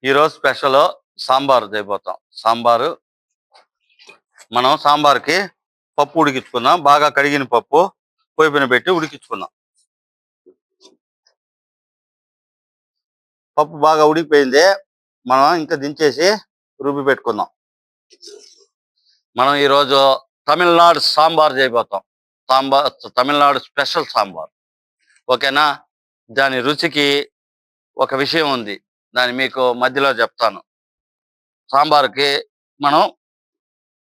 ఈరోజు స్పెషల్ సాంబార్ చేయబోతాం. మనం సాంబార్కి పప్పు ఉడికించుకుందాం. బాగా కడిగిన పప్పు పొయ్యి పైన పెట్టి ఉడికించుకుందాం. పప్పు బాగా ఉడికిపోయింది. మనం ఇంకా దించేసి రుబ్బి పెట్టుకుందాం. మనం ఈరోజు తమిళనాడు సాంబార్ చేయబోతాం. తమిళనాడు స్పెషల్ సాంబార్. ఓకేనా? దాని రుచికి ఒక విషయం ఉంది, దాన్ని మీకు మధ్యలో చెప్తాను. సాంబార్కి మనం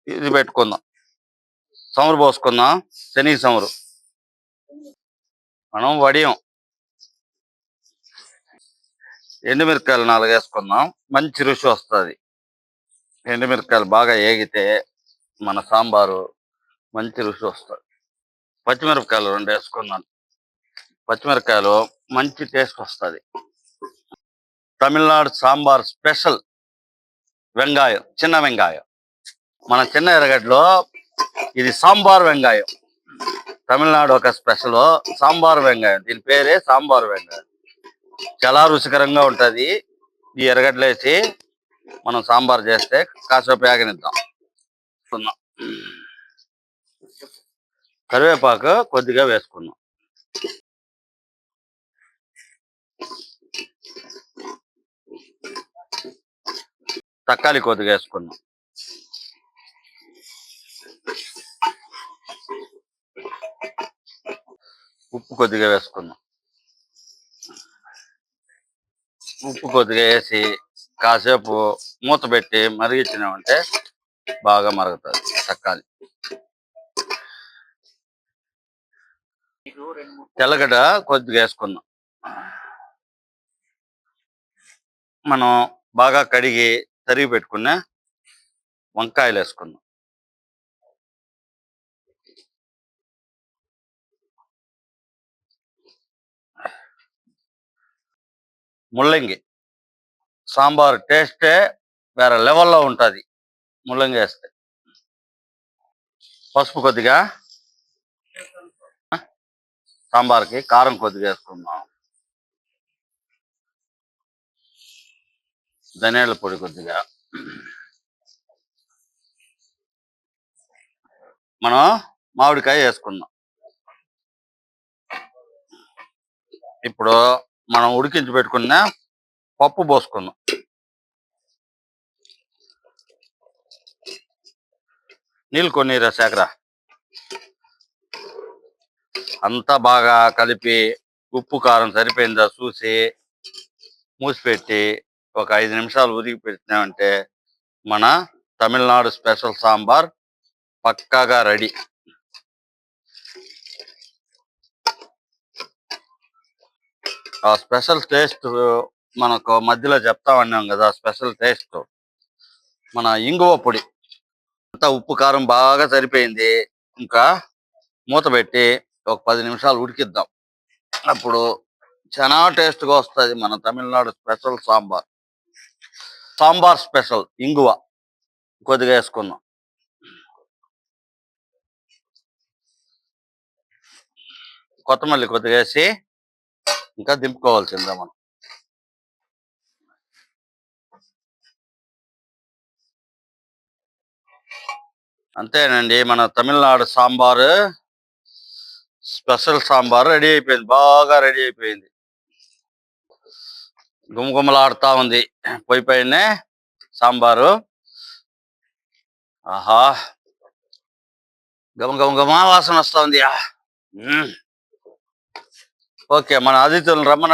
ఇది పెట్టుకుందాం, చమురు పోసుకుందాం. శనగ చమురు మనం వడియం. ఎండుమిరకాయలు 4 వేసుకుందాం, మంచి రుచి వస్తుంది. ఎండుమిరకాయలు బాగా ఏగితే మన సాంబారు మంచి రుచి వస్తుంది. పచ్చిమిరపకాయలు 2 వేసుకున్నాను. పచ్చిమిరపకాయలు మంచి టేస్ట్ వస్తుంది. తమిళనాడు సాంబార్ స్పెషల్ వెంగాయం, చిన్న వెంగాయం. మన చిన్న ఎర్రగడ్డలో ఇది సాంబార్ వెంగాయం. తమిళనాడు ఒక స్పెషల్ సాంబార్ వెంగాయం. దీని పేరే సాంబార్ వెంగాయం. చాలా రుచికరంగా ఉంటుంది. ఈ ఎర్రగడ్డలు వేసి మనం సాంబార్ చేస్తే కాసేపు వేగనిద్దాం. కరివేపాకు కొద్దిగా వేసుకుందాం. తక్కాలి కొద్దిగా వేసుకుందాం. ఉప్పు కొద్దిగా వేసుకుందాం. ఉప్పు కొద్దిగా వేసి కాసేపు మూత పెట్టి మరిగించినామంటే బాగా మరుగుతుంది తక్కాలి. తెల్లగడ్డ కొద్దిగా వేసుకుందాం. మనం బాగా కడిగి తరిగి పెట్టుకున్న వంకాయలు వేసుకుందాం. ముల్లంగి సాంబార్ టేస్టే వేరే లెవెల్లో ఉంటుంది ముల్లంగి వేస్తే. పసుపు కొద్దిగా, సాంబార్కి కారం కొద్దిగా వేసుకుందాం. ధనియాల పొడి కొద్దిగా. మనం మామిడికాయ వేసుకుందాం. ఇప్పుడు మనం ఉడికించి పెట్టుకున్న పప్పు పోసుకుందాం. నీళ్ళు కొన్ని శేఖర. అంతా బాగా కలిపి ఉప్పు కారం సరిపోయిందా చూసి మూసిపెట్టి ఒక 5 నిమిషాలు ఉడికి పెట్టినామంటే మన తమిళనాడు స్పెషల్ సాంబార్ పక్కాగా రెడీ. ఆ స్పెషల్ టేస్ట్ మనకు మధ్యలో చెప్తామన్నాం కదా. స్పెషల్ టేస్ట్ మన ఇంగువ పొడి. అంతా ఉప్పు కారం బాగా సరిపోయింది. ఇంకా మూత పెట్టి ఒక 10 నిమిషాలు ఉడికిద్దాం. అప్పుడు చాలా టేస్ట్గా వస్తుంది మన తమిళనాడు స్పెషల్ సాంబార్. సాంబార్ స్పెషల్ ఇంగువ కొద్దిగా వేసుకుందాం. కొత్తమల్లి కొద్దిగా వేసి ఇంకా దింపుకోవాల్సిందే మనం. అంతేనండి, మన తమిళనాడు సాంబారు స్పెషల్ సాంబార్ రెడీ అయిపోయింది. బాగా రెడీ అయిపోయింది. గుమగుమలాడుతా ఉంది పొయ్యి పైనే సాంబారు. ఆహా, గమగమగమా వాసన వస్తా ఉంది. ఓకే, మన అతిథులను రమ్మన.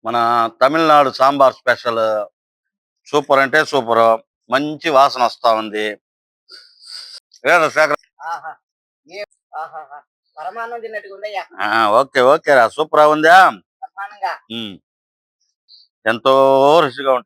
మన తమిళనాడు సాంబార్ స్పెషల్ సూపర్ అంటే సూపర్. మంచి వాసన వస్తా ఉంది. ఓకే ఓకే రా, సూపర్ ఉందా? ఎంతో రుచిగా ఉంటుంది.